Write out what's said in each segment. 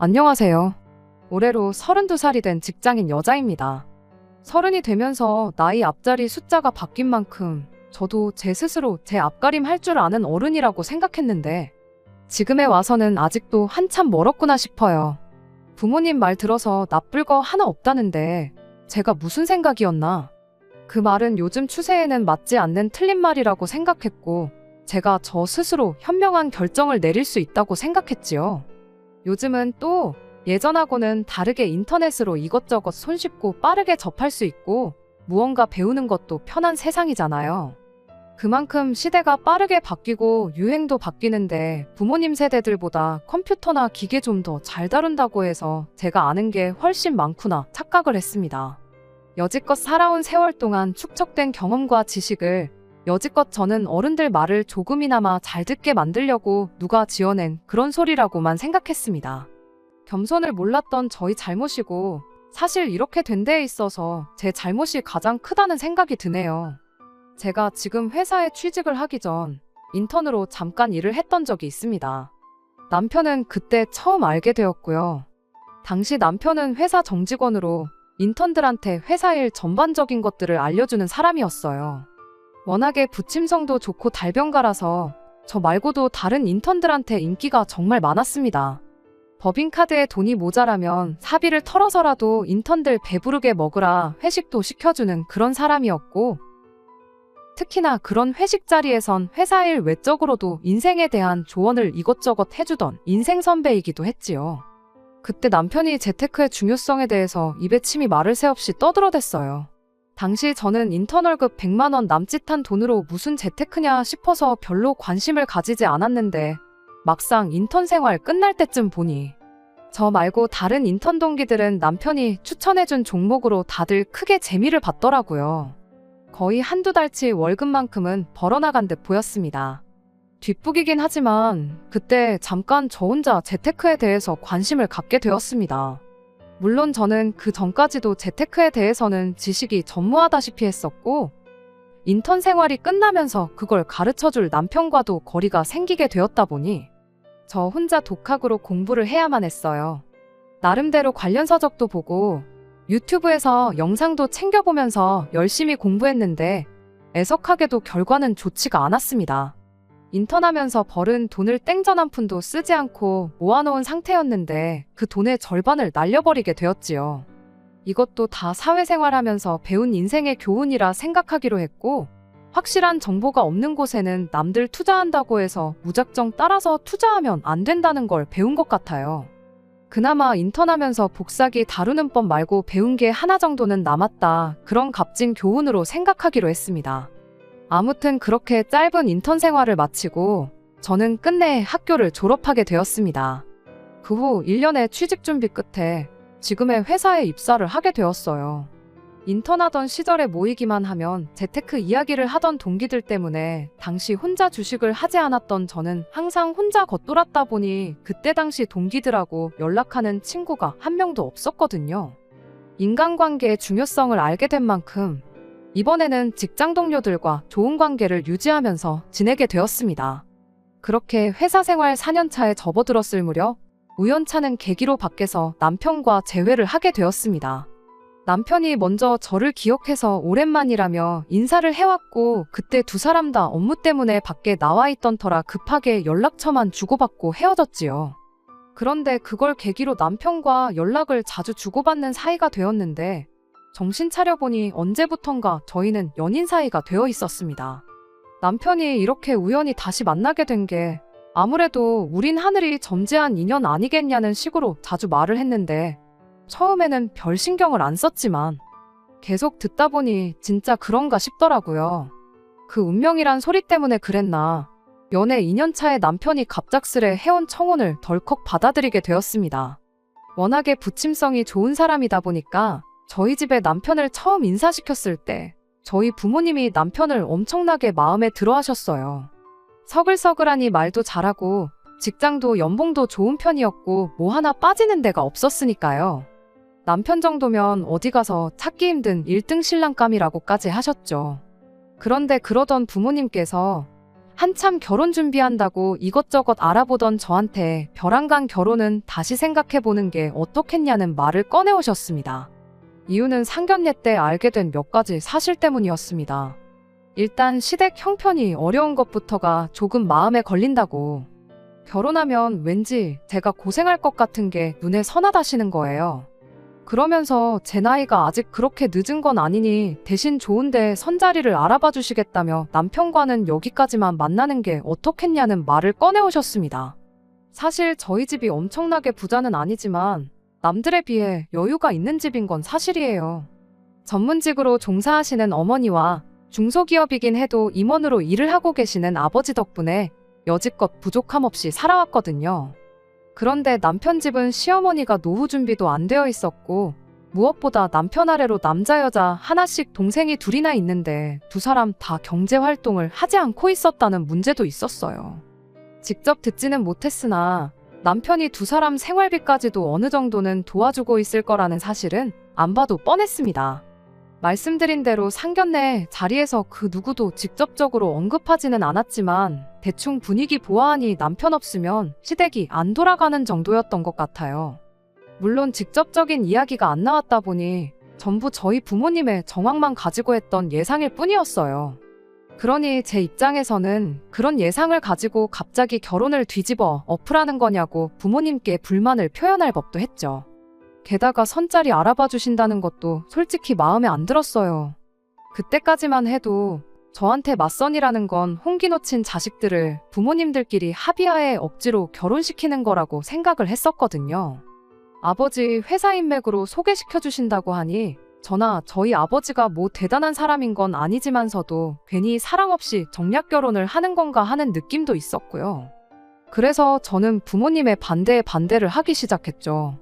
안녕하세요. 올해로 32살이 된 직장인 여자입니다. 30이 되면서 나이 앞자리 숫자가 바뀐 만큼 저도 제 스스로 제 앞가림 할 줄 아는 어른이라고 생각했는데 지금에 와서는 아직도 한참 멀었구나 싶어요. 부모님 말 들어서 나쁠 거 하나 없다는데 제가 무슨 생각이었나? 그 말은 요즘 추세에는 맞지 않는 틀린 말이라고 생각했고 제가 저 스스로 현명한 결정을 내릴 수 있다고 생각했지요. 요즘은 또 예전하고는 다르게 인터넷으로 이것저것 손쉽고 빠르게 접할 수 있고 무언가 배우는 것도 편한 세상이잖아요. 그만큼 시대가 빠르게 바뀌고 유행도 바뀌는데 부모님 세대들보다 컴퓨터나 기계 좀 더 잘 다룬다고 해서 제가 아는 게 훨씬 많구나 착각을 했습니다. 여지껏 살아온 세월 동안 축적된 경험과 지식을 여지껏 저는 어른들 말을 조금이나마 잘 듣게 만들려고 누가 지어낸 그런 소리라고만 생각했습니다. 겸손을 몰랐던 저희 잘못이고 사실 이렇게 된 데에 있어서 제 잘못이 가장 크다는 생각이 드네요. 제가 지금 회사에 취직을 하기 전 인턴으로 잠깐 일을 했던 적이 있습니다. 남편은 그때 처음 알게 되었고요. 당시 남편은 회사 정직원으로 인턴들한테 회사 일 전반적인 것들을 알려주는 사람이었어요. 워낙에 부침성도 좋고 달변가라서 저 말고도 다른 인턴들한테 인기가 정말 많았습니다. 법인카드에 돈이 모자라면 사비를 털어서라도 인턴들 배부르게 먹으라 회식도 시켜주는 그런 사람이었고 특히나 그런 회식 자리에선 회사 일 외적으로도 인생에 대한 조언을 이것저것 해주던 인생 선배이기도 했지요. 그때 남편이 재테크의 중요성에 대해서 입에 침이 마를 새 없이 떠들어댔어요. 당시 저는 인턴 월급 100만 원 남짓한 돈으로 무슨 재테크냐 싶어서 별로 관심을 가지지 않았는데 막상 인턴 생활 끝날 때쯤 보니 저 말고 다른 인턴 동기들은 남편이 추천해준 종목으로 다들 크게 재미를 봤더라고요. 거의 한두 달치 월급만큼은 벌어나간 듯 보였습니다. 뒷북이긴 하지만 그때 잠깐 저 혼자 재테크에 대해서 관심을 갖게 되었습니다. 물론 저는 그 전까지도 재테크에 대해서는 지식이 전무하다시피 했었고 인턴 생활이 끝나면서 그걸 가르쳐줄 남편과도 거리가 생기게 되었다 보니 저 혼자 독학으로 공부를 해야만 했어요. 나름대로 관련 서적도 보고 유튜브에서 영상도 챙겨보면서 열심히 공부했는데 애석하게도 결과는 좋지가 않았습니다. 인턴하면서 벌은 돈을 땡전 한 푼도 쓰지 않고 모아놓은 상태였는데 그 돈의 절반을 날려버리게 되었지요. 이것도 다 사회생활하면서 배운 인생의 교훈이라 생각하기로 했고 확실한 정보가 없는 곳에는 남들 투자한다고 해서 무작정 따라서 투자하면 안 된다는 걸 배운 것 같아요. 그나마 인턴하면서 복사기 다루는 법 말고 배운 게 하나 정도는 남았다. 그런 값진 교훈으로 생각하기로 했습니다. 아무튼 그렇게 짧은 인턴 생활을 마치고 저는 끝내 학교를 졸업하게 되었습니다. 그 후 1년의 취직 준비 끝에 지금의 회사에 입사를 하게 되었어요. 인턴하던 시절에 모이기만 하면 재테크 이야기를 하던 동기들 때문에 당시 혼자 주식을 하지 않았던 저는 항상 혼자 겉돌았다 보니 그때 당시 동기들하고 연락하는 친구가 한 명도 없었거든요. 인간관계의 중요성을 알게 된 만큼 이번에는 직장 동료들과 좋은 관계를 유지하면서 지내게 되었습니다. 그렇게 회사 생활 4년차에 접어들었을 무렵 우연찮은 계기로 밖에서 남편과 재회를 하게 되었습니다. 남편이 먼저 저를 기억해서 오랜만이라며 인사를 해왔고 그때 두 사람 다 업무 때문에 밖에 나와 있던 터라 급하게 연락처만 주고받고 헤어졌지요. 그런데 그걸 계기로 남편과 연락을 자주 주고받는 사이가 되었는데 정신 차려보니 언제부턴가 저희는 연인 사이가 되어 있었습니다. 남편이 이렇게 우연히 다시 만나게 된 게 아무래도 우린 하늘이 점재한 인연 아니겠냐는 식으로 자주 말을 했는데 처음에는 별 신경을 안 썼지만 계속 듣다 보니 진짜 그런가 싶더라고요. 그 운명이란 소리 때문에 그랬나 연애 2년차에 남편이 갑작스레 해온 청혼을 덜컥 받아들이게 되었습니다. 워낙에 부침성이 좋은 사람이다 보니까 저희 집에 남편을 처음 인사시켰을 때 저희 부모님이 남편을 엄청나게 마음에 들어 하셨어요. 서글서글하니 말도 잘하고 직장도 연봉도 좋은 편이었고 뭐 하나 빠지는 데가 없었으니까요. 남편 정도면 어디 가서 찾기 힘든 1등 신랑감이라고까지 하셨죠. 그런데 그러던 부모님께서 한참 결혼 준비한다고 이것저것 알아보던 저한테 벼랑간 결혼은 다시 생각해보는 게 어떻겠냐는 말을 꺼내오셨습니다. 이유는 상견례 때 알게 된 몇 가지 사실 때문이었습니다. 일단 시댁 형편이 어려운 것부터가 조금 마음에 걸린다고. 결혼하면 왠지 제가 고생할 것 같은 게 눈에 선하다시는 거예요. 그러면서 제 나이가 아직 그렇게 늦은 건 아니니 대신 좋은데 선자리를 알아봐 주시겠다며 남편과는 여기까지만 만나는 게 어떻겠냐는 말을 꺼내오셨습니다. 사실 저희 집이 엄청나게 부자는 아니지만 남들에 비해 여유가 있는 집인 건 사실이에요. 전문직으로 종사하시는 어머니와 중소기업이긴 해도 임원으로 일을 하고 계시는 아버지 덕분에 여지껏 부족함 없이 살아왔거든요. 그런데 남편 집은 시어머니가 노후 준비도 안 되어 있었고 무엇보다 남편 아래로 남자 여자 하나씩 동생이 둘이나 있는데 두 사람 다 경제 활동을 하지 않고 있었다는 문제도 있었어요. 직접 듣지는 못했으나 남편이 두 사람 생활비까지도 어느 정도는 도와주고 있을 거라는 사실은 안 봐도 뻔했습니다. 말씀드린 대로 상견례 자리에서 그 누구도 직접적으로 언급하지는 않았지만 대충 분위기 보아하니 남편 없으면 시댁이 안 돌아가는 정도였던 것 같아요. 물론 직접적인 이야기가 안 나왔다 보니 전부 저희 부모님의 정황만 가지고 했던 예상일 뿐이었어요. 그러니 제 입장에서는 그런 예상을 가지고 갑자기 결혼을 뒤집어 엎으라는 거냐고 부모님께 불만을 표현할 법도 했죠. 게다가 선자리 알아봐 주신다는 것도 솔직히 마음에 안 들었어요. 그때까지만 해도 저한테 맞선이라는 건 홍기 놓친 자식들을 부모님들끼리 합의하에 억지로 결혼시키는 거라고 생각을 했었거든요. 아버지 회사 인맥으로 소개시켜 주신다고 하니 저나 저희 아버지가 뭐 대단한 사람인 건 아니지만서도 괜히 사랑 없이 정략 결혼을 하는 건가 하는 느낌도 있었고요. 그래서 저는 부모님의 반대에 반대를 하기 시작했죠.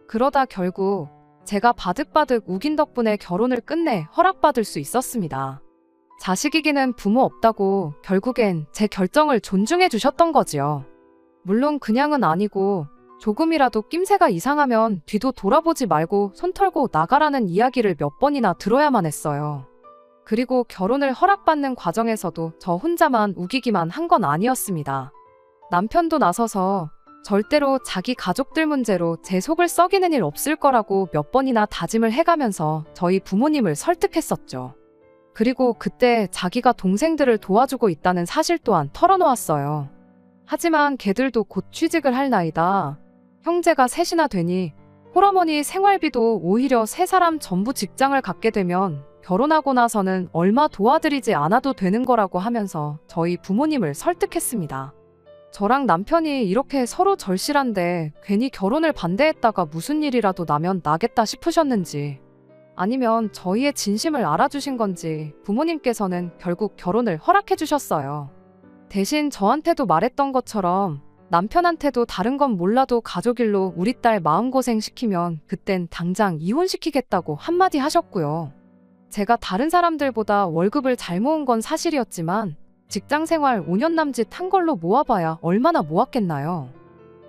그러다 결국 제가 바득바득 우긴 덕분에 결혼을 끝내 허락받을 수 있었습니다. 자식 이기는 부모 없다고 결국엔 제 결정을 존중해 주셨던 거지요. 물론 그냥은 아니고 조금이라도 낌새가 이상하면 뒤도 돌아보지 말고 손 털고 나가라는 이야기를 몇 번이나 들어야만 했어요. 그리고 결혼을 허락받는 과정에서도 저 혼자만 우기기만 한 건 아니었습니다. 남편도 나서서 절대로 자기 가족들 문제로 제 속을 썩이는 일 없을 거라고 몇 번이나 다짐을 해가면서 저희 부모님을 설득했었죠. 그리고 그때 자기가 동생들을 도와주고 있다는 사실 또한 털어놓았어요. 하지만 걔들도 곧 취직을 할 나이다. 형제가 셋이나 되니 홀어머니 생활비도 오히려 세 사람 전부 직장을 갖게 되면 결혼하고 나서는 얼마 도와드리지 않아도 되는 거라고 하면서 저희 부모님을 설득했습니다. 저랑 남편이 이렇게 서로 절실한데 괜히 결혼을 반대했다가 무슨 일이라도 나면 나겠다 싶으셨는지 아니면 저희의 진심을 알아주신 건지 부모님께서는 결국 결혼을 허락해 주셨어요. 대신 저한테도 말했던 것처럼 남편한테도 다른 건 몰라도 가족 일로 우리 딸 마음고생 시키면 그땐 당장 이혼시키겠다고 한마디 하셨고요. 제가 다른 사람들보다 월급을 잘 모은 건 사실이었지만 직장생활 5년 남짓 한 걸로 모아봐야 얼마나 모았겠나요.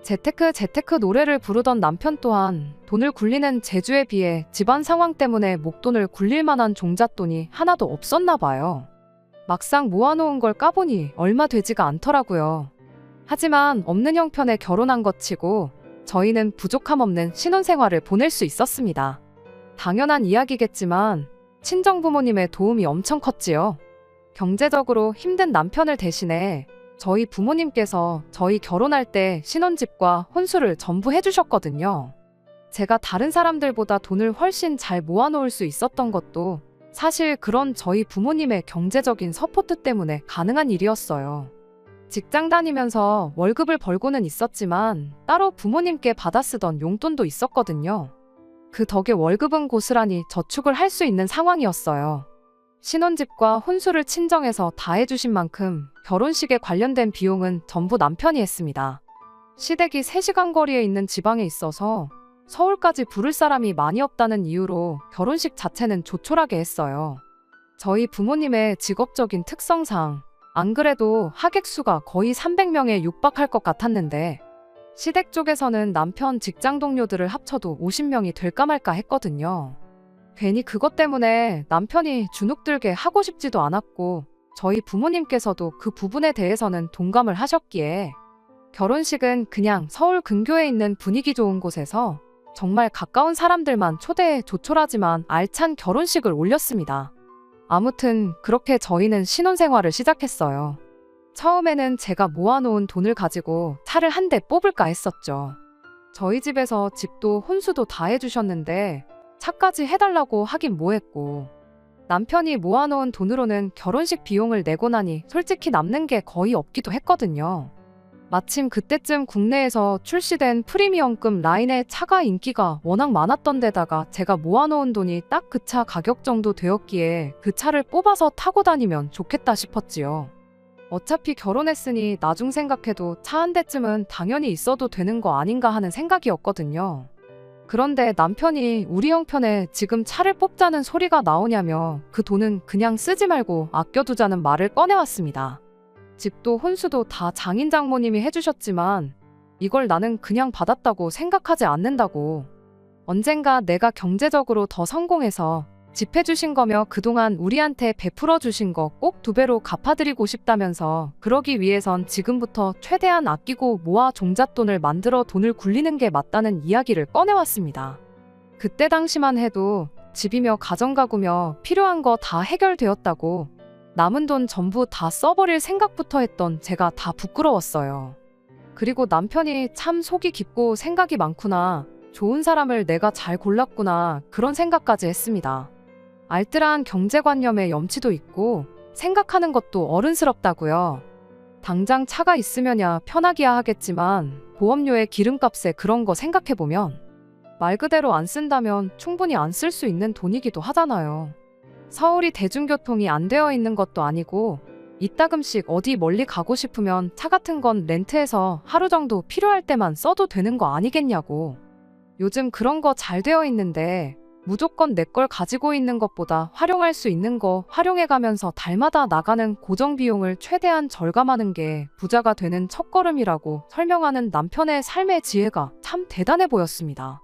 재테크 노래를 부르던 남편 또한 돈을 굴리는 재주에 비해 집안 상황 때문에 목돈을 굴릴 만한 종잣돈이 하나도 없었나 봐요. 막상 모아놓은 걸 까보니 얼마 되지가 않더라고요. 하지만 없는 형편에 결혼한 것 치고 저희는 부족함 없는 신혼생활을 보낼 수 있었습니다. 당연한 이야기겠지만 친정부모님의 도움이 엄청 컸지요. 경제적으로 힘든 남편을 대신해 저희 부모님께서 저희 결혼할 때 신혼집과 혼수를 전부 해주셨거든요. 제가 다른 사람들보다 돈을 훨씬 잘 모아놓을 수 있었던 것도 사실 그런 저희 부모님의 경제적인 서포트 때문에 가능한 일이었어요. 직장 다니면서 월급을 벌고는 있었지만 따로 부모님께 받아 쓰던 용돈도 있었거든요. 그 덕에 월급은 고스란히 저축을 할 수 있는 상황이었어요. 신혼집과 혼수를 친정에서 다 해주신 만큼 결혼식에 관련된 비용은 전부 남편이 했습니다. 시댁이 3시간 거리에 있는 지방에 있어서 서울까지 부를 사람이 많이 없다는 이유로 결혼식 자체는 조촐하게 했어요. 저희 부모님의 직업적인 특성상 안 그래도 하객 수가 거의 300명에 육박할 것 같았는데 시댁 쪽에서는 남편 직장 동료들을 합쳐도 50명이 될까 말까 했거든요. 괜히 그것 때문에 남편이 주눅들게 하고 싶지도 않았고 저희 부모님께서도 그 부분에 대해서는 동감을 하셨기에 결혼식은 그냥 서울 근교에 있는 분위기 좋은 곳에서 정말 가까운 사람들만 초대해 조촐하지만 알찬 결혼식을 올렸습니다. 아무튼 그렇게 저희는 신혼생활을 시작했어요. 처음에는 제가 모아놓은 돈을 가지고 차를 한 대 뽑을까 했었죠. 저희 집에서 집도 혼수도 다 해주셨는데 차까지 해달라고 하긴 뭐했고, 남편이 모아놓은 돈으로는 결혼식 비용을 내고 나니 솔직히 남는 게 거의 없기도 했거든요. 마침 그때쯤 국내에서 출시된 프리미엄급 라인의 차가 인기가 워낙 많았던 데다가 제가 모아놓은 돈이 딱 그 차 가격 정도 되었기에 그 차를 뽑아서 타고 다니면 좋겠다 싶었지요. 어차피 결혼했으니 나중 생각해도 차 한 대쯤은 당연히 있어도 되는 거 아닌가 하는 생각이었거든요. 그런데 남편이 우리 형편에 지금 차를 뽑자는 소리가 나오냐며 그 돈은 그냥 쓰지 말고 아껴두자는 말을 꺼내왔습니다. 집도 혼수도 다 장인 장모님이 해주셨지만 이걸 나는 그냥 받았다고 생각하지 않는다고. 언젠가 내가 경제적으로 더 성공해서 집 해주신 거며 그동안 우리한테 베풀어 주신 거 꼭 2배로 갚아드리고 싶다면서 그러기 위해선 지금부터 최대한 아끼고 모아 종잣돈을 만들어 돈을 굴리는 게 맞다는 이야기를 꺼내왔습니다. 그때 당시만 해도 집이며 가정가구며 필요한 거 다 해결되었다고 남은 돈 전부 다 써버릴 생각부터 했던 제가 다 부끄러웠어요. 그리고 남편이 참 속이 깊고 생각이 많구나, 좋은 사람을 내가 잘 골랐구나, 그런 생각까지 했습니다. 알뜰한 경제관념에 염치도 있고 생각하는 것도 어른스럽다고요. 당장 차가 있으면야 편하기야 하겠지만 보험료에 기름값에 그런 거 생각해보면 말 그대로 안 쓴다면 충분히 안 쓸 수 있는 돈이기도 하잖아요. 서울이 대중교통이 안 되어 있는 것도 아니고 이따금씩 어디 멀리 가고 싶으면 차 같은 건 렌트해서 하루 정도 필요할 때만 써도 되는 거 아니겠냐고. 요즘 그런 거 잘 되어 있는데 무조건 내 걸 가지고 있는 것보다 활용할 수 있는 거 활용해가면서 달마다 나가는 고정 비용을 최대한 절감하는 게 부자가 되는 첫걸음이라고 설명하는 남편의 삶의 지혜가 참 대단해 보였습니다.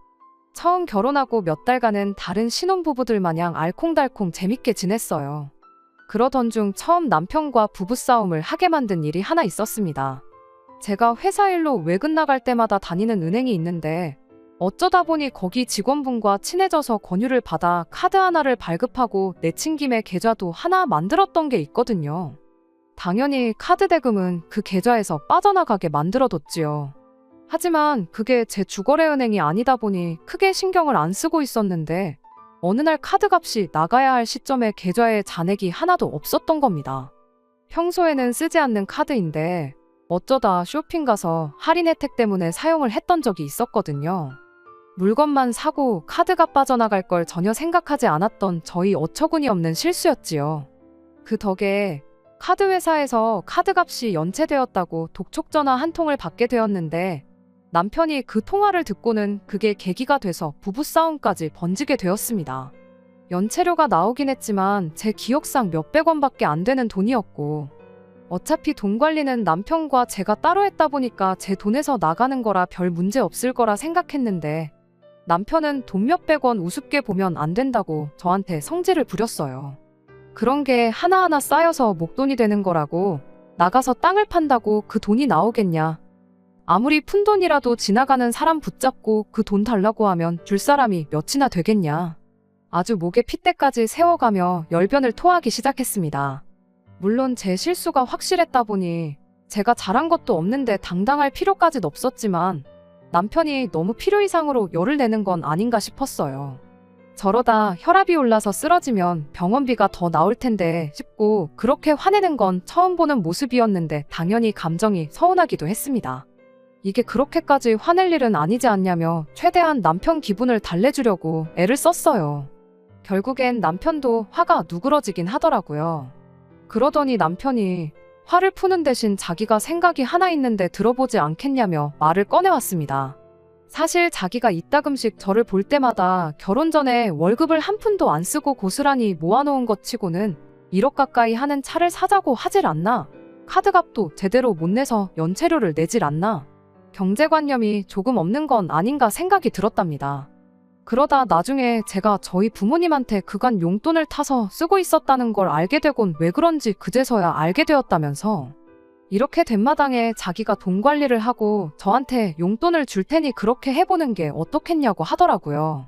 처음 결혼하고 몇 달간은 다른 신혼부부들 마냥 알콩달콩 재밌게 지냈어요. 그러던 중 처음 남편과 부부싸움을 하게 만든 일이 하나 있었습니다. 제가 회사 일로 외근 나갈 때마다 다니는 은행이 있는데 어쩌다 보니 거기 직원분과 친해져서 권유를 받아 카드 하나를 발급하고 내친 김에 계좌도 하나 만들었던 게 있거든요. 당연히 카드 대금은 그 계좌에서 빠져나가게 만들어뒀지요. 하지만 그게 제 주거래 은행이 아니다 보니 크게 신경을 안 쓰고 있었는데 어느 날 카드값이 나가야 할 시점에 계좌에 잔액이 하나도 없었던 겁니다. 평소에는 쓰지 않는 카드인데 어쩌다 쇼핑 가서 할인 혜택 때문에 사용을 했던 적이 있었거든요. 물건만 사고 카드가 빠져나갈 걸 전혀 생각하지 않았던 저희 어처구니 없는 실수였지요. 그 덕에 카드 회사에서 카드값이 연체되었다고 독촉전화 한 통을 받게 되었는데 남편이 그 통화를 듣고는 그게 계기가 돼서 부부싸움까지 번지게 되었습니다. 연체료가 나오긴 했지만 제 기억상 몇백 원밖에 안 되는 돈이었고 어차피 돈 관리는 남편과 제가 따로 했다 보니까 제 돈에서 나가는 거라 별 문제 없을 거라 생각했는데 남편은 돈 몇백 원 우습게 보면 안 된다고 저한테 성질을 부렸어요. 그런 게 하나하나 쌓여서 목돈이 되는 거라고, 나가서 땅을 판다고 그 돈이 나오겠냐. 아무리 푼돈이라도 지나가는 사람 붙잡고 그 돈 달라고 하면 줄 사람이 몇이나 되겠냐. 아주 목에 핏대까지 세워가며 열변을 토하기 시작했습니다. 물론 제 실수가 확실했다 보니 제가 잘한 것도 없는데 당당할 필요까진 없었지만 남편이 너무 필요 이상으로 열을 내는 건 아닌가 싶었어요. 저러다 혈압이 올라서 쓰러지면 병원비가 더 나올 텐데 싶고 그렇게 화내는 건 처음 보는 모습이었는데 당연히 감정이 서운하기도 했습니다. 이게 그렇게까지 화낼 일은 아니지 않냐며 최대한 남편 기분을 달래주려고 애를 썼어요. 결국엔 남편도 화가 누그러지긴 하더라고요. 그러더니 남편이 화를 푸는 대신 자기가 생각이 하나 있는데 들어보지 않겠냐며 말을 꺼내왔습니다. 사실 자기가 이따금씩 저를 볼 때마다 결혼 전에 월급을 한 푼도 안 쓰고 고스란히 모아놓은 것 치고는 1억 가까이 하는 차를 사자고 하질 않나? 카드값도 제대로 못 내서 연체료를 내질 않나? 경제관념이 조금 없는 건 아닌가 생각이 들었답니다. 그러다 나중에 제가 저희 부모님한테 그간 용돈을 타서 쓰고 있었다는 걸 알게 되곤 왜 그런지 그제서야 알게 되었다면서 이렇게 된 마당에 자기가 돈 관리를 하고 저한테 용돈을 줄 테니 그렇게 해보는 게 어떻겠냐고 하더라고요.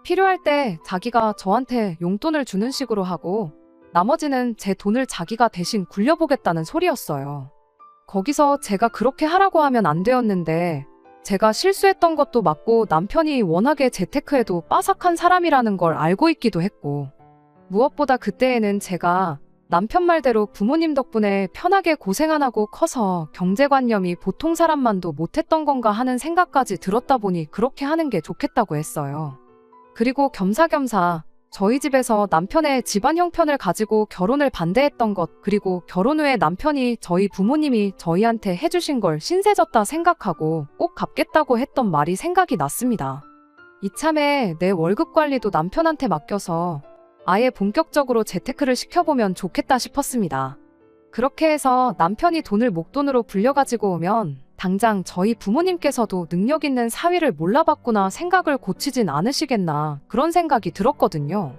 필요할 때 자기가 저한테 용돈을 주는 식으로 하고 나머지는 제 돈을 자기가 대신 굴려보겠다는 소리였어요. 거기서 제가 그렇게 하라고 하면 안 되었는데 제가 실수했던 것도 맞고 남편이 워낙에 재테크에도 빠삭한 사람이라는 걸 알고 있기도 했고 무엇보다 그때에는 제가 남편 말대로 부모님 덕분에 편하게 고생 안 하고 커서 경제관념이 보통 사람만도 못했던 건가 하는 생각까지 들었다 보니 그렇게 하는 게 좋겠다고 했어요. 그리고 겸사겸사 저희 집에서 남편의 집안 형편을 가지고 결혼을 반대했던 것, 그리고 결혼 후에 남편이 저희 부모님이 저희한테 해주신 걸 신세졌다 생각하고 꼭 갚겠다고 했던 말이 생각이 났습니다. 이참에 내 월급 관리도 남편한테 맡겨서 아예 본격적으로 재테크를 시켜보면 좋겠다 싶었습니다. 그렇게 해서 남편이 돈을 목돈으로 불려가지고 오면 당장 저희 부모님께서도 능력 있는 사위를 몰라봤구나 생각을 고치진 않으시겠나 그런 생각이 들었거든요.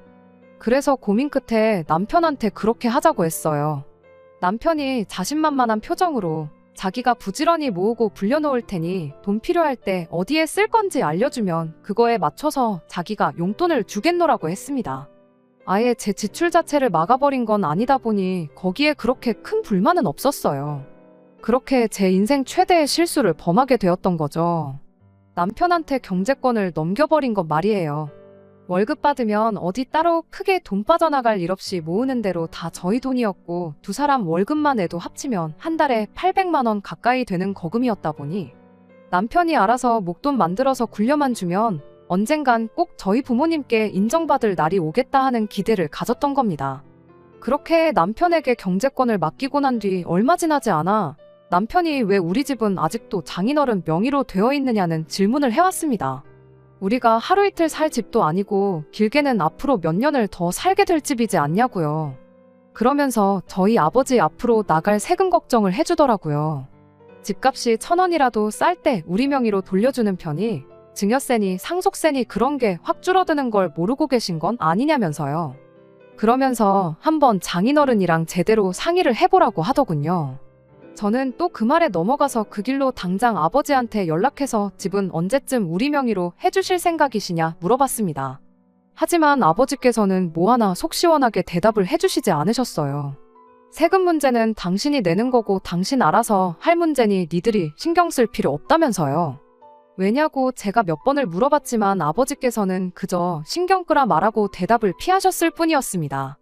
그래서 고민 끝에 남편한테 그렇게 하자고 했어요. 남편이 자신만만한 표정으로 자기가 부지런히 모으고 불려놓을 테니 돈 필요할 때 어디에 쓸 건지 알려주면 그거에 맞춰서 자기가 용돈을 주겠노라고 했습니다. 아예 제 지출 자체를 막아버린 건 아니다 보니 거기에 그렇게 큰 불만은 없었어요. 그렇게 제 인생 최대의 실수를 범하게 되었던 거죠. 남편한테 경제권을 넘겨버린 것 말이에요. 월급 받으면 어디 따로 크게 돈 빠져나갈 일 없이 모으는 대로 다 저희 돈이었고 두 사람 월급만 해도 합치면 한 달에 800만 원 가까이 되는 거금이었다 보니 남편이 알아서 목돈 만들어서 굴려만 주면 언젠간 꼭 저희 부모님께 인정받을 날이 오겠다 하는 기대를 가졌던 겁니다. 그렇게 남편에게 경제권을 맡기고 난 뒤 얼마 지나지 않아 남편이 왜 우리 집은 아직도 장인어른 명의로 되어 있느냐는 질문을 해왔습니다. 우리가 하루 이틀 살 집도 아니고 길게는 앞으로 몇 년을 더 살게 될 집이지 않냐고요. 그러면서 저희 아버지 앞으로 나갈 세금 걱정을 해주더라고요. 집값이 1,000원이라도 쌀 때 우리 명의로 돌려주는 편이 증여세니 상속세니 그런 게 확 줄어드는 걸 모르고 계신 건 아니냐면서요. 그러면서 한번 장인어른이랑 제대로 상의를 해보라고 하더군요. 저는 또 그 말에 넘어가서 그 길로 당장 아버지한테 연락해서 집은 언제쯤 우리 명의로 해주실 생각이시냐 물어봤습니다. 하지만 아버지께서는 뭐 하나 속 시원하게 대답을 해주시지 않으셨어요. 세금 문제는 당신이 내는 거고 당신 알아서 할 문제니 니들이 신경 쓸 필요 없다면서요. 왜냐고 제가 몇 번을 물어봤지만 아버지께서는 그저 신경 끄라 말하고 대답을 피하셨을 뿐이었습니다.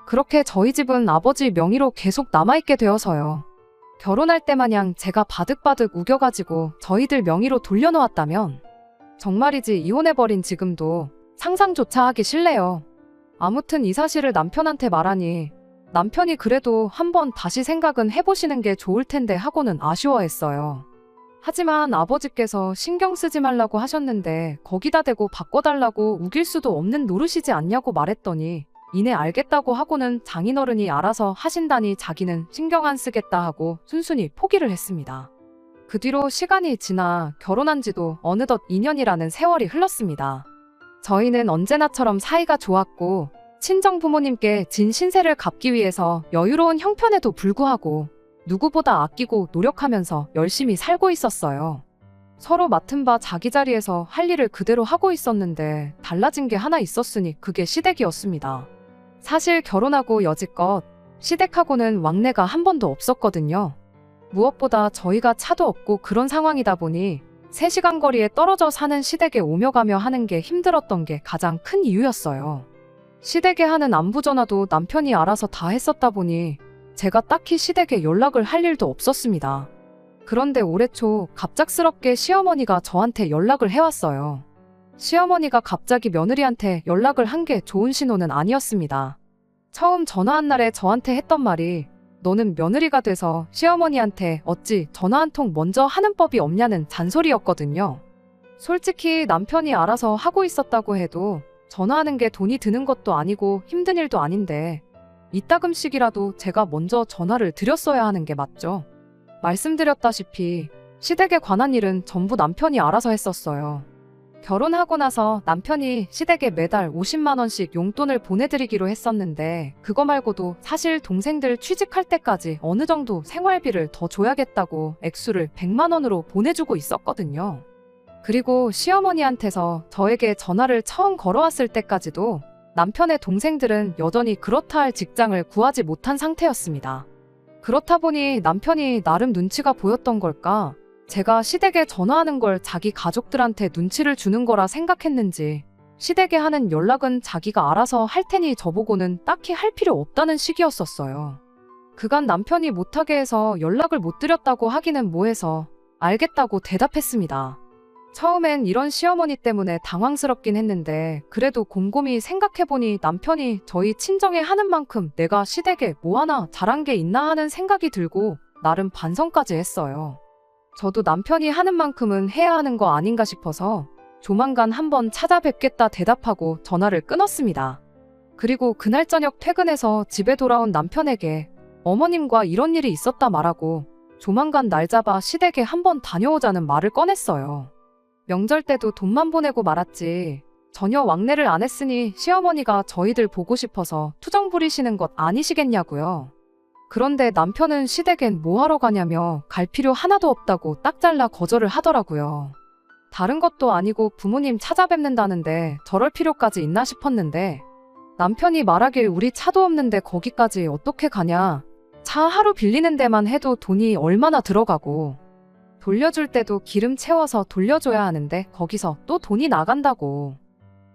그렇게 저희 집은 아버지 명의로 계속 남아있게 되어서요. 결혼할 때 마냥 제가 바득바득 우겨가지고 저희들 명의로 돌려놓았다면 정말이지 이혼해버린 지금도 상상조차 하기 싫네요. 아무튼 이 사실을 남편한테 말하니 남편이 그래도 한번 다시 생각은 해보시는 게 좋을 텐데 하고는 아쉬워했어요. 하지만 아버지께서 신경 쓰지 말라고 하셨는데 거기다 대고 바꿔달라고 우길 수도 없는 노릇이지 않냐고 말했더니 이내 알겠다고 하고는 장인어른이 알아서 하신다니 자기는 신경 안 쓰겠다 하고 순순히 포기를 했습니다. 그 뒤로 시간이 지나 결혼한 지도 어느덧 2년이라는 세월이 흘렀습니다. 저희는 언제나처럼 사이가 좋았고 친정 부모님께 진 신세를 갚기 위해서 여유로운 형편에도 불구하고 누구보다 아끼고 노력하면서 열심히 살고 있었어요. 서로 맡은 바 자기 자리에서 할 일을 그대로 하고 있었는데 달라진 게 하나 있었으니 그게 시댁이었습니다. 사실 결혼하고 여지껏 시댁하고는 왕래가 한 번도 없었거든요. 무엇보다 저희가 차도 없고 그런 상황이다 보니 3시간 거리에 떨어져 사는 시댁에 오며 가며 하는 게 힘들었던 게 가장 큰 이유였어요. 시댁에 하는 안부 전화도 남편이 알아서 다 했었다 보니 제가 딱히 시댁에 연락을 할 일도 없었습니다. 그런데 올해 초 갑작스럽게 시어머니가 저한테 연락을 해왔어요. 시어머니가 갑자기 며느리한테 연락을 한 게 좋은 신호는 아니었습니다. 처음 전화한 날에 저한테 했던 말이 너는 며느리가 돼서 시어머니한테 어찌 전화 한 통 먼저 하는 법이 없냐는 잔소리였거든요. 솔직히 남편이 알아서 하고 있었다고 해도 전화하는 게 돈이 드는 것도 아니고 힘든 일도 아닌데 이따금씩이라도 제가 먼저 전화를 드렸어야 하는 게 맞죠. 말씀드렸다시피 시댁에 관한 일은 전부 남편이 알아서 했었어요. 결혼하고 나서 남편이 시댁에 매달 50만 원씩 용돈을 보내드리기로 했었는데 그거 말고도 사실 동생들 취직할 때까지 어느 정도 생활비를 더 줘야겠다고 액수를 100만 원으로 보내주고 있었거든요. 그리고 시어머니한테서 저에게 전화를 처음 걸어왔을 때까지도 남편의 동생들은 여전히 그렇다 할 직장을 구하지 못한 상태였습니다. 그렇다 보니 남편이 나름 눈치가 보였던 걸까? 제가 시댁에 전화하는 걸 자기 가족들한테 눈치를 주는 거라 생각했는지 시댁에 하는 연락은 자기가 알아서 할 테니 저보고는 딱히 할 필요 없다는 식이었었어요. 그간 남편이 못하게 해서 연락을 못 드렸다고 하기는 뭐해서 알겠다고 대답했습니다. 처음엔 이런 시어머니 때문에 당황스럽긴 했는데 그래도 곰곰이 생각해보니 남편이 저희 친정에 하는 만큼 내가 시댁에 뭐 하나 잘한 게 있나 하는 생각이 들고 나름 반성까지 했어요. 저도 남편이 하는 만큼은 해야 하는 거 아닌가 싶어서 조만간 한번 찾아뵙겠다 대답하고 전화를 끊었습니다. 그리고 그날 저녁 퇴근해서 집에 돌아온 남편에게 어머님과 이런 일이 있었다 말하고 조만간 날 잡아 시댁에 한번 다녀오자는 말을 꺼냈어요. 명절 때도 돈만 보내고 말았지 전혀 왕래를 안 했으니 시어머니가 저희들 보고 싶어서 투정 부리시는 것 아니시겠냐고요. 그런데 남편은 시댁엔 뭐 하러 가냐며 갈 필요 하나도 없다고 딱 잘라 거절을 하더라고요. 다른 것도 아니고 부모님 찾아뵙는다는데 저럴 필요까지 있나 싶었는데 남편이 말하길 우리 차도 없는데 거기까지 어떻게 가냐. 차 하루 빌리는 데만 해도 돈이 얼마나 들어가고 돌려줄 때도 기름 채워서 돌려줘야 하는데 거기서 또 돈이 나간다고.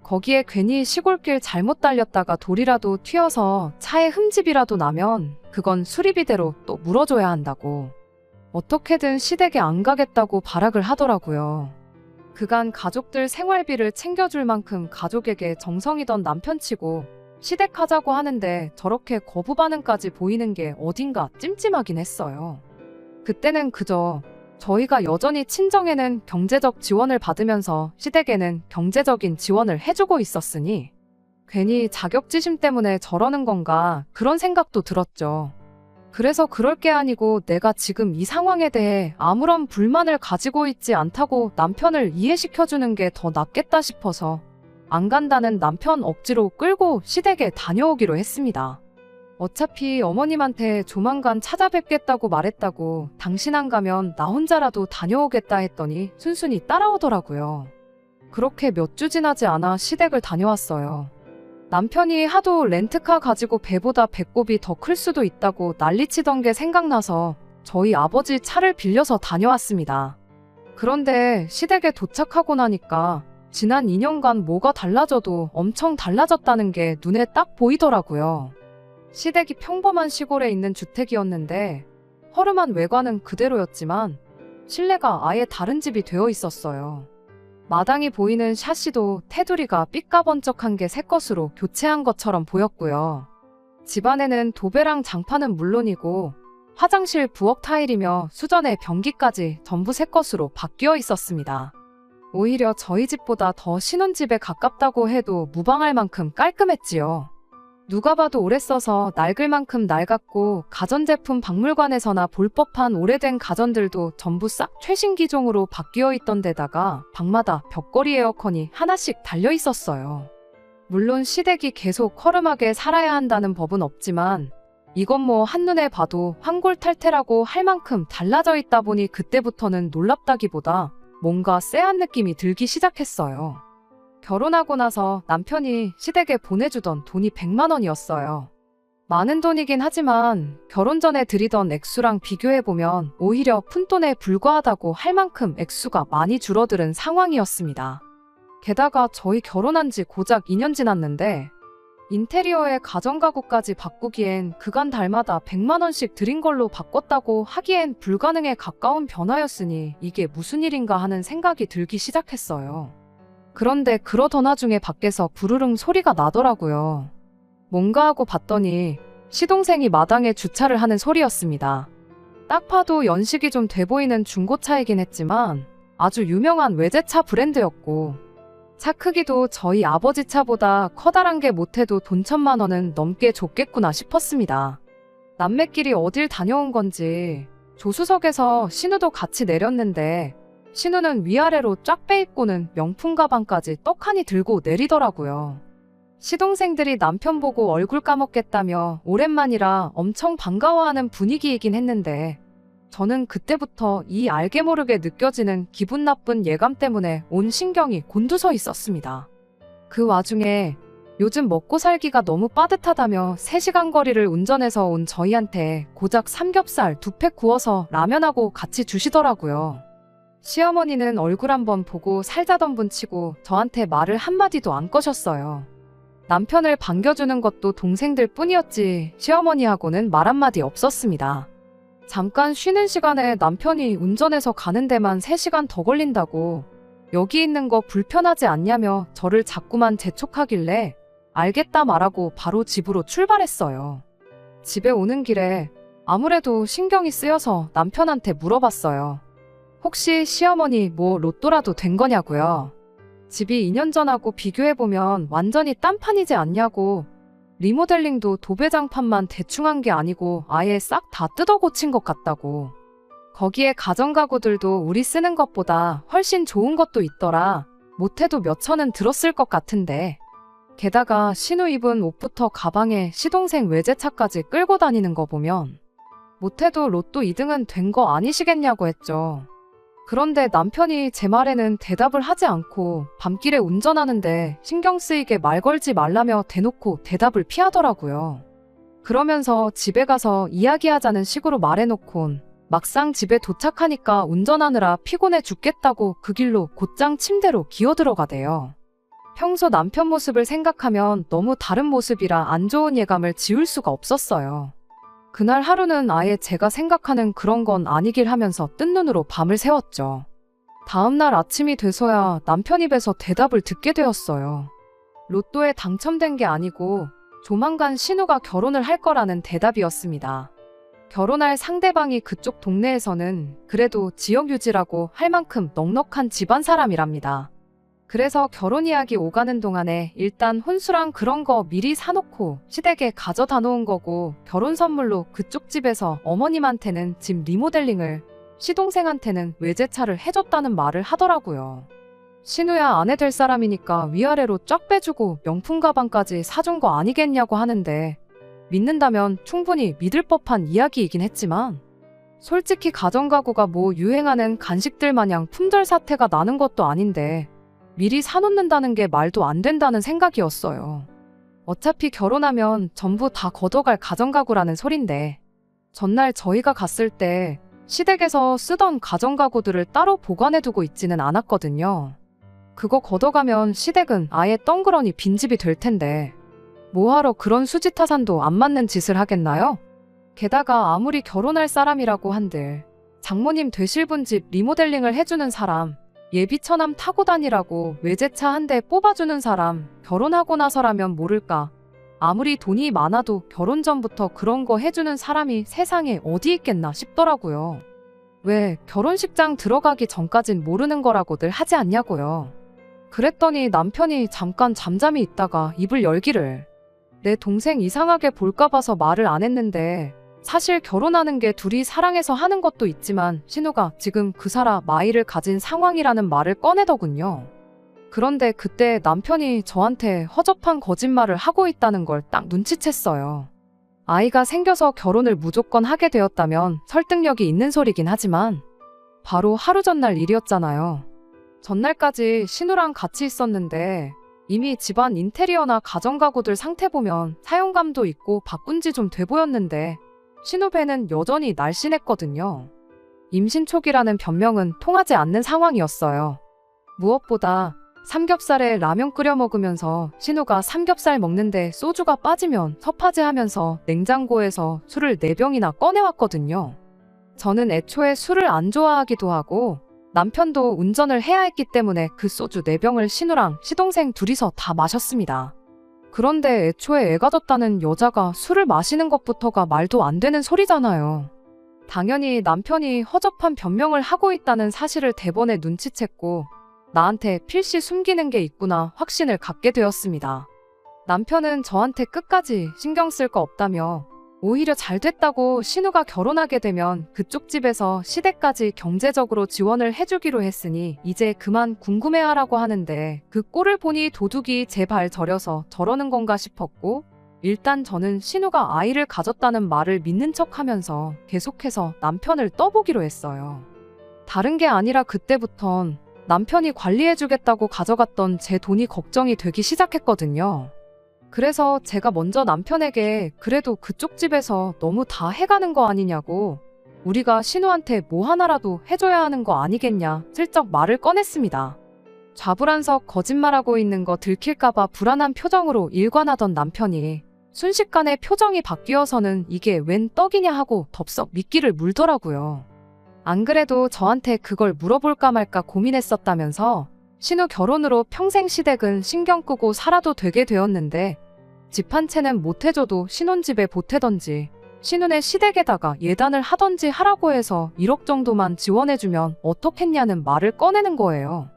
거기에 괜히 시골길 잘못 달렸다가 돌이라도 튀어서 차에 흠집이라도 나면 그건 수리비대로 또 물어줘야 한다고. 어떻게든 시댁에 안 가겠다고 발악을 하더라고요. 그간 가족들 생활비를 챙겨줄 만큼 가족에게 정성이던 남편치고 시댁 하자고 하는데 저렇게 거부 반응까지 보이는 게 어딘가 찜찜하긴 했어요. 그때는 그저 저희가 여전히 친정에는 경제적 지원을 받으면서 시댁에는 경제적인 지원을 해주고 있었으니 괜히 자격지심 때문에 저러는 건가 그런 생각도 들었죠. 그래서 그럴 게 아니고 내가 지금 이 상황에 대해 아무런 불만을 가지고 있지 않다고 남편을 이해시켜주는 게 더 낫겠다 싶어서 안 간다는 남편 억지로 끌고 시댁에 다녀오기로 했습니다. 어차피 어머님한테 조만간 찾아뵙겠다고 말했다고 당신 안 가면 나 혼자라도 다녀오겠다 했더니 순순히 따라오더라고요. 그렇게 몇 주 지나지 않아 시댁을 다녀왔어요. 남편이 하도 렌트카 가지고 배보다 배꼽이 더 클 수도 있다고 난리치던 게 생각나서 저희 아버지 차를 빌려서 다녀왔습니다. 그런데 시댁에 도착하고 나니까 지난 2년간 뭐가 달라져도 엄청 달라졌다는 게 눈에 딱 보이더라고요. 시댁이 평범한 시골에 있는 주택이었는데 허름한 외관은 그대로였지만 실내가 아예 다른 집이 되어 있었어요. 마당이 보이는 샤시도 테두리가 삐까번쩍한 게 새 것으로 교체한 것처럼 보였고요. 집안에는 도배랑 장판은 물론이고 화장실 부엌 타일이며 수전의 변기까지 전부 새 것으로 바뀌어 있었습니다. 오히려 저희 집보다 더 신혼집에 가깝다고 해도 무방할 만큼 깔끔했지요. 누가 봐도 오래 써서 낡을 만큼 낡았고 가전제품 박물관에서나 볼 법한 오래된 가전들도 전부 싹 최신 기종으로 바뀌어 있던 데다가 방마다 벽걸이 에어컨이 하나씩 달려 있었어요. 물론 시댁이 계속 허름하게 살아야 한다는 법은 없지만 이건 뭐 한눈에 봐도 환골탈태라고 할 만큼 달라져 있다 보니 그때부터는 놀랍다기보다 뭔가 쎄한 느낌이 들기 시작했어요. 결혼하고 나서 남편이 시댁에 보내주던 돈이 100만 원이었어요. 많은 돈이긴 하지만 결혼 전에 드리던 액수랑 비교해보면 오히려 푼돈에 불과하다고 할 만큼 액수가 많이 줄어드는 상황이었습니다. 게다가 저희 결혼한 지 고작 2년 지났는데 인테리어에 가전가구까지 바꾸기엔 그간 달마다 100만 원씩 들인 걸로 바꿨다고 하기엔 불가능에 가까운 변화였으니 이게 무슨 일인가 하는 생각이 들기 시작했어요. 그런데 그러던 와중에 밖에서 부르릉 소리가 나더라고요. 뭔가 하고 봤더니 시동생이 마당에 주차를 하는 소리였습니다. 딱 봐도 연식이 좀 돼 보이는 중고차이긴 했지만 아주 유명한 외제차 브랜드였고 차 크기도 저희 아버지 차보다 커다란 게 못해도 돈 1,000만 원은 넘게 줬겠구나 싶었습니다. 남매끼리 어딜 다녀온 건지 조수석에서 신우도 같이 내렸는데 신우는 위아래로 쫙 빼입고는 명품 가방까지 떡하니 들고 내리더라고요. 시동생들이 남편 보고 얼굴 까먹겠다며 오랜만이라 엄청 반가워하는 분위기이긴 했는데 저는 그때부터 이 알게 모르게 느껴지는 기분 나쁜 예감 때문에 온 신경이 곤두서 있었습니다. 그 와중에 요즘 먹고 살기가 너무 빠듯하다며 3시간 거리를 운전해서 온 저희한테 고작 삼겹살 2팩 구워서 라면하고 같이 주시더라고요. 시어머니는 얼굴 한번 보고 살자던 분 치고 저한테 말을 한마디도 안 거셨어요. 남편을 반겨주는 것도 동생들 뿐이었지 시어머니하고는 말 한마디 없었습니다. 잠깐 쉬는 시간에 남편이 운전해서 가는 데만 3시간 더 걸린다고 여기 있는 거 불편하지 않냐며 저를 자꾸만 재촉하길래 알겠다 말하고 바로 집으로 출발했어요. 집에 오는 길에 아무래도 신경이 쓰여서 남편한테 물어봤어요. 혹시 시어머니 뭐 로또라도 된 거냐고요. 집이 2년 전하고 비교해보면 완전히 딴판이지 않냐고. 리모델링도 도배장판만 대충 한 게 아니고 아예 싹 다 뜯어 고친 것 같다고. 거기에 가전가구들도 우리 쓰는 것보다 훨씬 좋은 것도 있더라. 못해도 몇 천은 들었을 것 같은데. 게다가 신우 입은 옷부터 가방에 시동생 외제차까지 끌고 다니는 거 보면 못해도 로또 2등은 된 거 아니시겠냐고 했죠. 그런데 남편이 제 말에는 대답을 하지 않고 밤길에 운전하는데 신경 쓰이게 말 걸지 말라며 대놓고 대답을 피하더라고요. 그러면서 집에 가서 이야기하자는 식으로 말해놓곤 막상 집에 도착하니까 운전하느라 피곤해 죽겠다고 그 길로 곧장 침대로 기어들어가대요. 평소 남편 모습을 생각하면 너무 다른 모습이라 안 좋은 예감을 지울 수가 없었어요. 그날 하루는 아예 제가 생각하는 그런 건 아니길 하면서 뜬 눈으로 밤을 새웠죠. 다음날 아침이 돼서야 남편 입에서 대답을 듣게 되었어요. 로또에 당첨된 게 아니고 조만간 신우가 결혼을 할 거라는 대답이었습니다. 결혼할 상대방이 그쪽 동네에서는 그래도 지역 유지라고 할 만큼 넉넉한 집안 사람이랍니다. 그래서 결혼 이야기 오가는 동안에 일단 혼수랑 그런 거 미리 사놓고 시댁에 가져다 놓은 거고 결혼 선물로 그쪽 집에서 어머님한테는 집 리모델링을 시동생한테는 외제차를 해줬다는 말을 하더라고요. 신우야 아내 될 사람이니까 위아래로 쫙 빼주고 명품 가방까지 사준 거 아니겠냐고 하는데 믿는다면 충분히 믿을 법한 이야기이긴 했지만 솔직히 가전가구가 뭐 유행하는 간식들 마냥 품절 사태가 나는 것도 아닌데 미리 사놓는다는 게 말도 안 된다는 생각이었어요. 어차피 결혼하면 전부 다 걷어갈 가전가구라는 소린데 전날 저희가 갔을 때 시댁에서 쓰던 가전가구들을 따로 보관해두고 있지는 않았거든요. 그거 걷어가면 시댁은 아예 덩그러니 빈집이 될 텐데 뭐하러 그런 수지타산도 안 맞는 짓을 하겠나요? 게다가 아무리 결혼할 사람이라고 한들 장모님 되실 분 집 리모델링을 해주는 사람 예비 처남 타고 다니라고 외제차 한 대 뽑아주는 사람 결혼하고 나서라면 모를까. 아무리 돈이 많아도 결혼 전부터 그런 거 해주는 사람이 세상에 어디 있겠나 싶더라고요. 왜 결혼식장 들어가기 전까진 모르는 거라고들 하지 않냐고요. 그랬더니 남편이 잠깐 잠잠히 있다가 입을 열기를 내 동생 이상하게 볼까 봐서 말을 안 했는데 사실 결혼하는 게 둘이 사랑해서 하는 것도 있지만 신우가 지금 그 사람 아이를 가진 상황이라는 말을 꺼내더군요. 그런데 그때 남편이 저한테 허접한 거짓말을 하고 있다는 걸 딱 눈치챘어요. 아이가 생겨서 결혼을 무조건 하게 되었다면 설득력이 있는 소리긴 하지만 바로 하루 전날 일이었잖아요. 전날까지 신우랑 같이 있었는데 이미 집안 인테리어나 가전가구들 상태 보면 사용감도 있고 바꾼 지 좀 돼 보였는데 신우 배는 여전히 날씬했거든요. 임신 초기라는 변명은 통하지 않는 상황이었어요. 무엇보다 삼겹살에 라면 끓여 먹으면서 신우가 삼겹살 먹는데 소주가 빠지면 섭하지하면서 냉장고에서 술을 4병이나 꺼내왔거든요. 저는 애초에 술을 안 좋아하기도 하고 남편도 운전을 해야 했기 때문에 그 소주 4병을 신우랑 시동생 둘이서 다 마셨습니다. 그런데 애초에 애가 졌다는 여자가 술을 마시는 것부터가 말도 안 되는 소리잖아요. 당연히 남편이 허접한 변명을 하고 있다는 사실을 대번에 눈치챘고 나한테 필시 숨기는 게 있구나 확신을 갖게 되었습니다. 남편은 저한테 끝까지 신경 쓸 거 없다며 오히려 잘 됐다고 신우가 결혼하게 되면 그쪽 집에서 시댁까지 경제적으로 지원을 해주기로 했으니 이제 그만 궁금해하라고 하는데 그 꼴을 보니 도둑이 제 발 저려서 저러는 건가 싶었고 일단 저는 신우가 아이를 가졌다는 말을 믿는 척하면서 계속해서 남편을 떠보기로 했어요. 다른 게 아니라 그때부턴 남편이 관리해주겠다고 가져갔던 제 돈이 걱정이 되기 시작했거든요. 그래서 제가 먼저 남편에게 그래도 그쪽 집에서 너무 다 해가는 거 아니냐고 우리가 신우한테 뭐 하나라도 해줘야 하는 거 아니겠냐 슬쩍 말을 꺼냈습니다. 좌불안석 거짓말하고 있는 거 들킬까봐 불안한 표정으로 일관하던 남편이 순식간에 표정이 바뀌어서는 이게 웬 떡이냐 하고 덥석 미끼를 물더라고요. 안 그래도 저한테 그걸 물어볼까 말까 고민했었다면서 신우 결혼으로 평생 시댁은 신경 끄고 살아도 되게 되었는데 집 한 채는 못 해줘도 신혼집에 보태던지 신혼의 시댁에다가 예단을 하던지 하라고 해서 1억 정도만 지원해주면 어떻겠냐는 말을 꺼내는 거예요.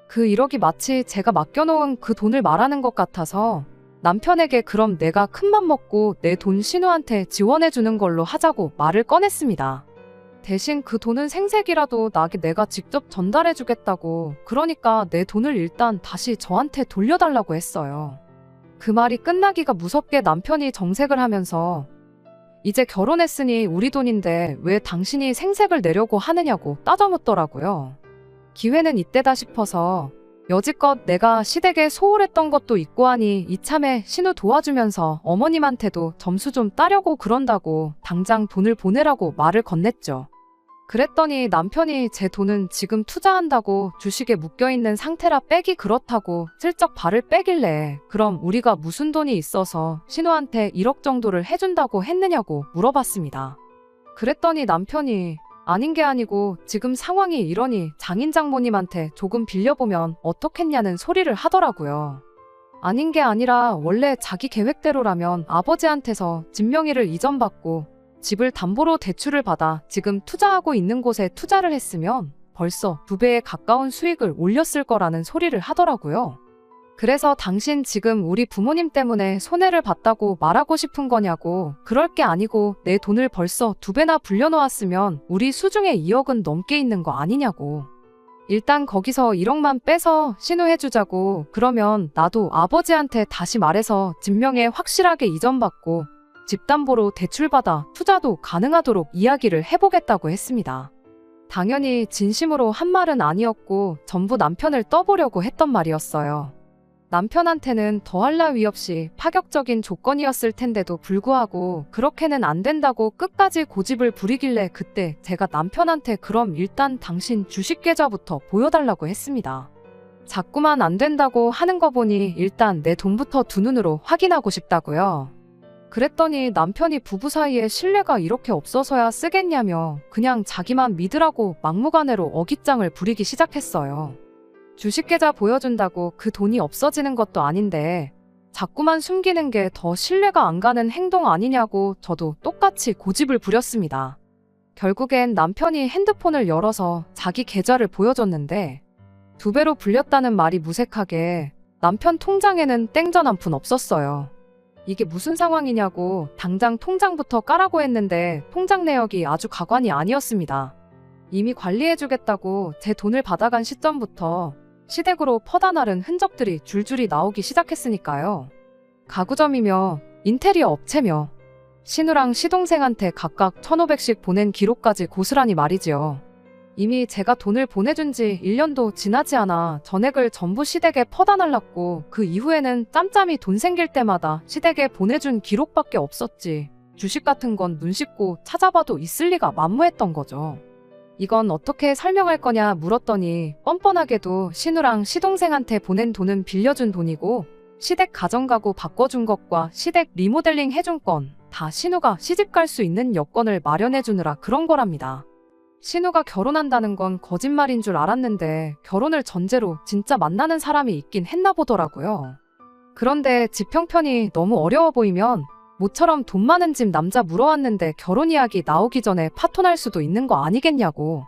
그 1억이 마치 제가 맡겨놓은 그 돈을 말하는 것 같아서 남편에게 그럼 내가 큰맘 먹고 내 돈 신우한테 지원해주는 걸로 하자고 말을 꺼냈습니다. 대신 그 돈은 생색이라도 나게 내가 직접 전달해주겠다고 그러니까 내 돈을 일단 다시 저한테 돌려달라고 했어요. 그 말이 끝나기가 무섭게 남편이 정색을 하면서 이제 결혼했으니 우리 돈인데 왜 당신이 생색을 내려고 하느냐고 따져묻더라고요. 기회는 이때다 싶어서 여지껏 내가 시댁에 소홀했던 것도 있고 하니 이참에 신우 도와주면서 어머님한테도 점수 좀 따려고 그런다고 당장 돈을 보내라고 말을 건넸죠. 그랬더니 남편이 제 돈은 지금 투자한다고 주식에 묶여있는 상태라 빼기 그렇다고 슬쩍 발을 빼길래 그럼 우리가 무슨 돈이 있어서 신우한테 1억 정도를 해준다고 했느냐고 물어봤습니다. 그랬더니 남편이 아닌 게 아니고 지금 상황이 이러니 장인 장모님한테 조금 빌려보면 어떻겠냐는 소리를 하더라고요. 아닌 게 아니라 원래 자기 계획대로라면 아버지한테서 집명의를 이전받고 집을 담보로 대출을 받아 지금 투자하고 있는 곳에 투자를 했으면 벌써 2배에 가까운 수익을 올렸을 거라는 소리를 하더라고요. 그래서 당신 지금 우리 부모님 때문에 손해를 봤다고 말하고 싶은 거냐고 그럴 게 아니고 내 돈을 벌써 2배나 불려놓았으면 우리 수중에 2억은 넘게 있는 거 아니냐고. 일단 거기서 1억만 빼서 신우해주자고 그러면 나도 아버지한테 다시 말해서 집명에 확실하게 이전받고 집담보로 대출받아 투자도 가능하도록 이야기를 해보겠다고 했습니다. 당연히 진심으로 한 말은 아니었고 전부 남편을 떠보려고 했던 말이었어요. 남편한테는 더할 나위 없이 파격적인 조건이었을 텐데도 불구하고 그렇게는 안 된다고 끝까지 고집을 부리길래 그때 제가 남편한테 그럼 일단 당신 주식 계좌부터 보여달라고 했습니다. 자꾸만 안 된다고 하는 거 보니 일단 내 돈부터 두 눈으로 확인하고 싶다고요. 그랬더니 남편이 부부 사이에 신뢰가 이렇게 없어서야 쓰겠냐며 그냥 자기만 믿으라고 막무가내로 어깃장을 부리기 시작했어요. 주식계좌 보여준다고 그 돈이 없어지는 것도 아닌데 자꾸만 숨기는 게 더 신뢰가 안 가는 행동 아니냐고 저도 똑같이 고집을 부렸습니다. 결국엔 남편이 핸드폰을 열어서 자기 계좌를 보여줬는데 2배로 불렸다는 말이 무색하게 남편 통장에는 땡전 한 푼 없었어요. 이게 무슨 상황이냐고 당장 통장부터 까라고 했는데 통장 내역이 아주 가관이 아니었습니다. 이미 관리해주겠다고 제 돈을 받아간 시점부터 시댁으로 퍼다 나른 흔적들이 줄줄이 나오기 시작했으니까요. 가구점이며 인테리어 업체며 신우랑 시동생한테 각각 1,500씩 보낸 기록까지 고스란히 말이지요. 이미 제가 돈을 보내준 지 1년도 지나지 않아 전액을 전부 시댁에 퍼다 날랐고 그 이후에는 짬짬이 돈 생길 때마다 시댁에 보내준 기록밖에 없었지 주식 같은 건 눈 씻고 찾아봐도 있을 리가 만무했던 거죠. 이건 어떻게 설명할 거냐 물었더니 뻔뻔하게도 신우랑 시동생한테 보낸 돈은 빌려준 돈이고 시댁 가정가구 바꿔준 것과 시댁 리모델링 해준 건 다 신우가 시집 갈 수 있는 여건을 마련해주느라 그런 거랍니다. 신우가 결혼한다는 건 거짓말인 줄 알았는데 결혼을 전제로 진짜 만나는 사람이 있긴 했나 보더라고요. 그런데 집 형편이 너무 어려워 보이면 모처럼 돈 많은 집 남자 물어왔는데 결혼 이야기 나오기 전에 파토날 수도 있는 거 아니겠냐고.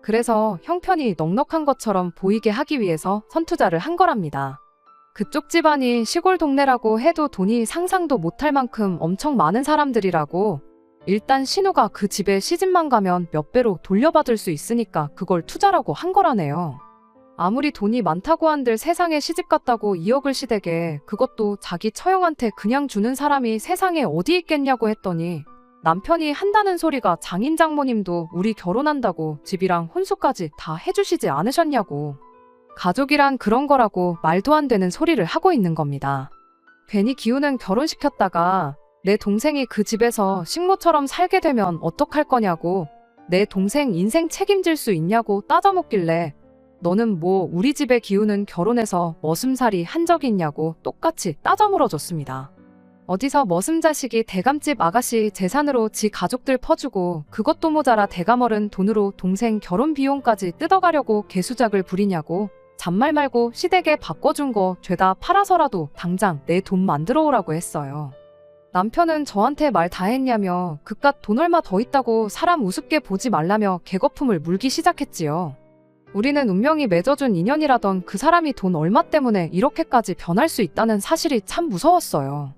그래서 형편이 넉넉한 것처럼 보이게 하기 위해서 선투자를 한 거랍니다. 그쪽 집안이 시골 동네라고 해도 돈이 상상도 못할 만큼 엄청 많은 사람들이라고. 일단 신우가 그 집에 시집만 가면 몇 배로 돌려받을 수 있으니까 그걸 투자라고 한 거라네요. 아무리 돈이 많다고 한들 세상에 시집 갔다고 2억을 시댁에, 그것도 자기 처형한테 그냥 주는 사람이 세상에 어디 있겠냐고 했더니 남편이 한다는 소리가 장인 장모님도 우리 결혼한다고 집이랑 혼수까지 다 해주시지 않으셨냐고. 가족이란 그런 거라고 말도 안 되는 소리를 하고 있는 겁니다. 괜히 기우는 결혼시켰다가 내 동생이 그 집에서 식모처럼 살게 되면 어떡할 거냐고, 내 동생 인생 책임질 수 있냐고 따져먹길래 너는 뭐 우리 집에 기우는 결혼해서 머슴살이 한 적이 있냐고 똑같이 따져물어줬습니다. 어디서 머슴 자식이 대감집 아가씨 재산으로 지 가족들 퍼주고 그것도 모자라 대감어른 돈으로 동생 결혼 비용까지 뜯어가려고 개수작을 부리냐고. 잔말 말고 시댁에 바꿔준 거 죄다 팔아서라도 당장 내 돈 만들어 오라고 했어요. 남편은 저한테 말 다 했냐며 그깟 돈 얼마 더 있다고 사람 우습게 보지 말라며 개거품을 물기 시작했지요. 우리는 운명이 맺어준 인연이라던 그 사람이 돈 얼마 때문에 이렇게까지 변할 수 있다는 사실이 참 무서웠어요.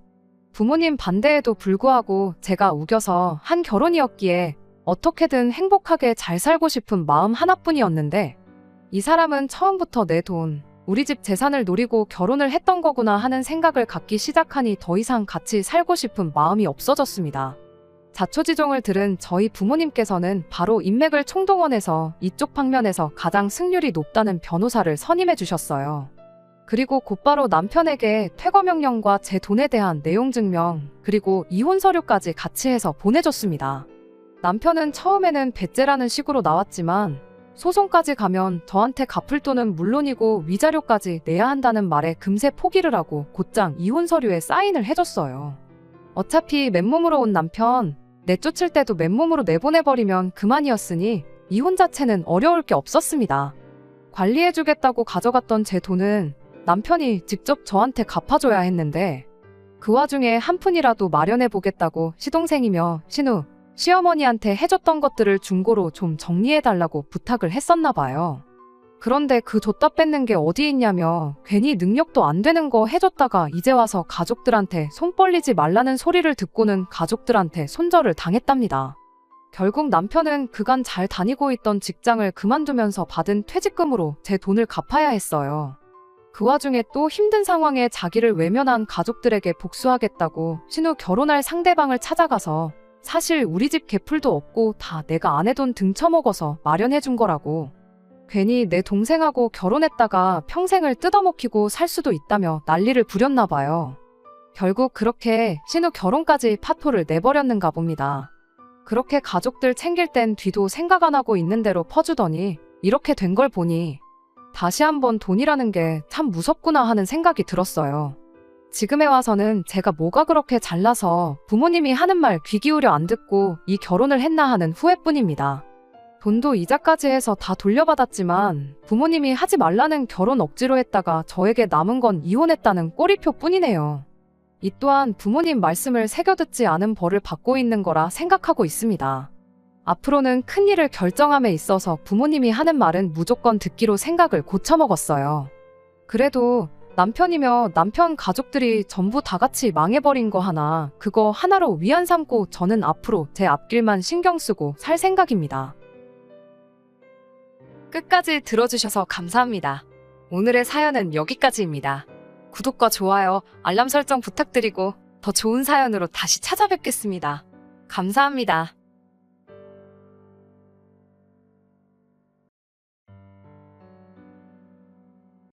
부모님 반대에도 불구하고 제가 우겨서 한 결혼이었기에 어떻게든 행복하게 잘 살고 싶은 마음 하나뿐이었는데, 이 사람은 처음부터 내 돈, 우리 집 재산을 노리고 결혼을 했던 거구나 하는 생각을 갖기 시작하니 더 이상 같이 살고 싶은 마음이 없어졌습니다. 자초지종을 들은 저희 부모님께서는 바로 인맥을 총동원해서 이쪽 방면에서 가장 승률이 높다는 변호사를 선임해 주셨어요. 그리고 곧바로 남편에게 퇴거 명령과 제 돈에 대한 내용 증명, 그리고 이혼 서류까지 같이 해서 보내줬습니다. 남편은 처음에는 배째라는 식으로 나왔지만 소송까지 가면 저한테 갚을 돈은 물론이고 위자료까지 내야 한다는 말에 금세 포기를 하고 곧장 이혼 서류에 사인을 해줬어요. 어차피 맨몸으로 온 남편, 내쫓을 때도 맨몸으로 내보내버리면 그만이었으니 이혼 자체는 어려울 게 없었습니다. 관리해주겠다고 가져갔던 제 돈은 남편이 직접 저한테 갚아줘야 했는데, 그 와중에 한 푼이라도 마련해보겠다고 시동생이며 신우, 시어머니한테 해줬던 것들을 중고로 좀 정리해달라고 부탁을 했었나 봐요. 그런데 그 줬다 뺏는 게 어디 있냐며 괜히 능력도 안 되는 거 해줬다가 이제 와서 가족들한테 손 벌리지 말라는 소리를 듣고는 가족들한테 손절을 당했답니다. 결국 남편은 그간 잘 다니고 있던 직장을 그만두면서 받은 퇴직금으로 제 돈을 갚아야 했어요. 그 와중에 또 힘든 상황에 자기를 외면한 가족들에게 복수하겠다고 신우 결혼할 상대방을 찾아가서 사실 우리 집 개풀도 없고 다 내가 아내 돈 등쳐먹어서 마련해준 거라고. 괜히 내 동생하고 결혼했다가 평생을 뜯어먹히고 살 수도 있다며 난리를 부렸나 봐요. 결국 그렇게 신우 결혼까지 파토를 내버렸는가 봅니다. 그렇게 가족들 챙길 땐 뒤도 생각 안 하고 있는 대로 퍼주더니 이렇게 된 걸 보니 다시 한번 돈이라는 게 참 무섭구나 하는 생각이 들었어요. 지금에 와서는 제가 뭐가 그렇게 잘나서 부모님이 하는 말 귀 기울여 안 듣고 이 결혼을 했나 하는 후회뿐입니다. 돈도 이자까지 해서 다 돌려받았지만 부모님이 하지 말라는 결혼 억지로 했다가 저에게 남은 건 이혼했다는 꼬리표 뿐이네요. 이 또한 부모님 말씀을 새겨듣지 않은 벌을 받고 있는 거라 생각하고 있습니다. 앞으로는 큰일을 결정함에 있어서 부모님이 하는 말은 무조건 듣기로 생각을 고쳐먹었어요. 그래도 남편이며 남편 가족들이 전부 다 같이 망해버린 거 하나, 그거 하나로 위안 삼고 저는 앞으로 제 앞길만 신경 쓰고 살 생각입니다. 끝까지 들어주셔서 감사합니다. 오늘의 사연은 여기까지입니다. 구독과 좋아요, 알람 설정 부탁드리고 더 좋은 사연으로 다시 찾아뵙겠습니다. 감사합니다.